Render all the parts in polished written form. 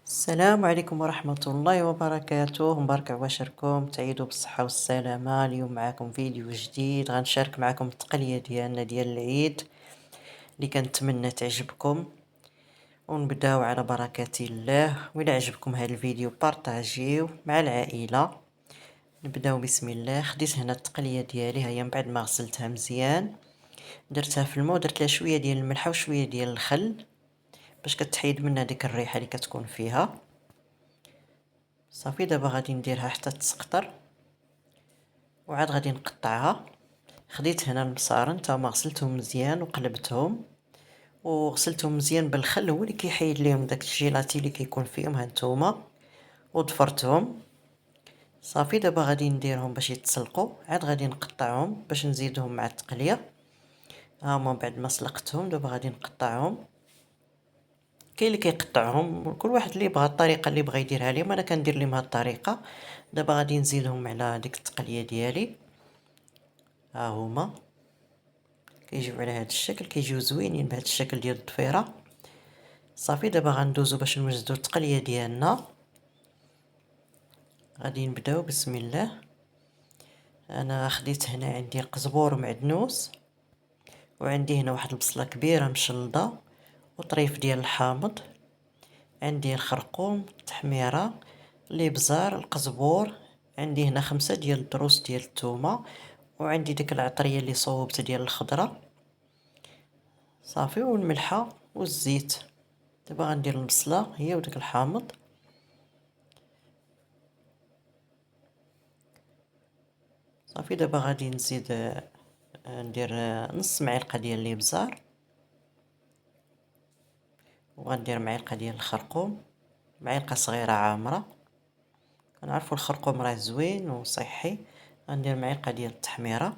السلام عليكم ورحمة الله وبركاته، مبارك عواشركم تعيدوا بالصحة والسلامة. اليوم معكم فيديو جديد غنشارك معكم التقنية ديالنا ديال العيد اللي كنتمنى تعجبكم، ونبداو على بركة الله. وإلا عجبكم هذا الفيديو بارطاجيو مع العائلة. نبداو بسم الله. خديت هنا التقلية ديالي، هي من بعد ما غسلتها مزيان درتها في الماء ودرت لها شوية ديال الملحة وشوية ديال الخل باش كتحيد منها ديك الريحة اللي كتكون فيها. صافي دابا غادي نديرها حتى تسقطر وعاد غادي نقطعها. خديت هنا البصار نتاما غسلتهم مزيان وقلبتهم وغسلتهم مزيان بالخل، هو اللي كيحيد ليهم داك الجيلاتي اللي كيكون فيهم هانتوما، وضفرتهم. صافي دابا غادي نديرهم باش يتسلقوا، عاد غادي نقطعهم باش نزيدهم مع التقليه. ها هما بعد ما سلقتهم دابا غادي نقطعهم. كاين اللي كيقطعهم، كل واحد اللي بغى الطريقه اللي بغى يديرها ليهم، انا كندير لهم هاد الطريقه. دابا غادي نزيدهم على ديك التقليه ديالي. ها هما كيجيو على هاد الشكل، كيجيو زوينين بهاد الشكل ديال الضفيره. صافي دابا غندوزو باش نوجدو التقليه ديالنا. غادي نبداو بسم الله. انا خديت هنا عندي قزبور ومعدنوس، وعندي هنا واحد البصله كبيره مشلضه وطريف ديال الحامض، عندي الخرقوم، التحميره، الابزار، القزبور، عندي هنا 5 ديال الضروس ديال الثومه، وعندي ديك العطريه اللي صوبت ديال الخضره. صافي والملحه والزيت. دابا غندير البصله هي وداك الحامض. صافي دابا غادي نزيد ندير نص معلقه ديال الابزار، وغندير معلقه ديال الخرقوم، معلقه صغيره عامره. كنعرفوا الخرقوم راه زوين وصحي. غندير معلقه ديال التحميره،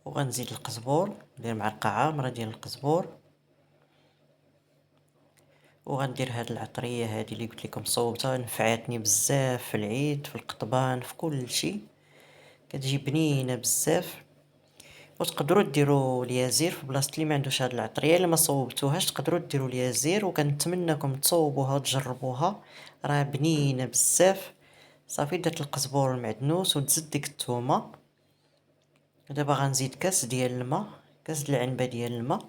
وغنزيد القزبور، ندير معلقه عامره ديال القزبور، وغندير هاد العطريه هادي اللي قلت لكم صوبتها، نفعاتني بزاف في العيد، في القطبان، في كل شيء، كتجي بنينه بزاف. وتقدروا ديروا اليازير في بلاصه اللي ما عندوش هاد العطريه، الا ما صوبتوهاش تقدروا ديروا اليازير، وكنتمنىكم تصوبوها وتجربوها، راه بنينه بزاف. صافي درت القزبور والمعدنوس وتزيد ديك الثومه. دابا غنزيد كاس ديال الماء، كاس العنبه ديال الماء.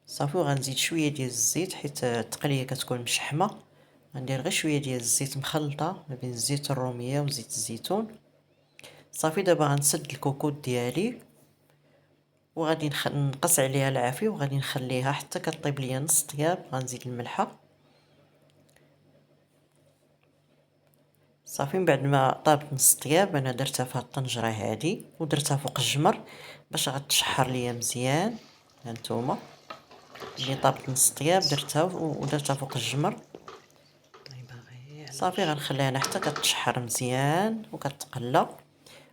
صافي وغنزيد شويه ديال الزيت حيت التقليه كتكون مشحمه. غندير غير شويه ديال الزيت مخلطه ما بين الزيت الروميه وزيت الزيتون. صافي دابا غنسد الكوكوط ديالي وغادي نقص عليها العافيه وغادي نخليها حتى كطيب ليا نص طياب. غنزيد الملحه. صافي من بعد ما طابت نص طياب انا درتها في هاد الطنجره هادي ودرتها فوق الجمر باش غتشحر ليا مزيان. هانتوما ملي طابت نص طياب درتها ودرتها فوق الجمر. صافي غنخليها انا حتى كتشحر مزيان وكتقلى.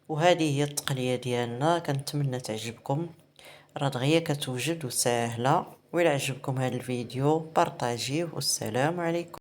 وهذه هي التقليه ديالنا، كنتمنى تعجبكم، راه دغيا كتوجد وساهله. وإلا عجبكم هذا الفيديو بارطاجيوه، والسلام عليكم.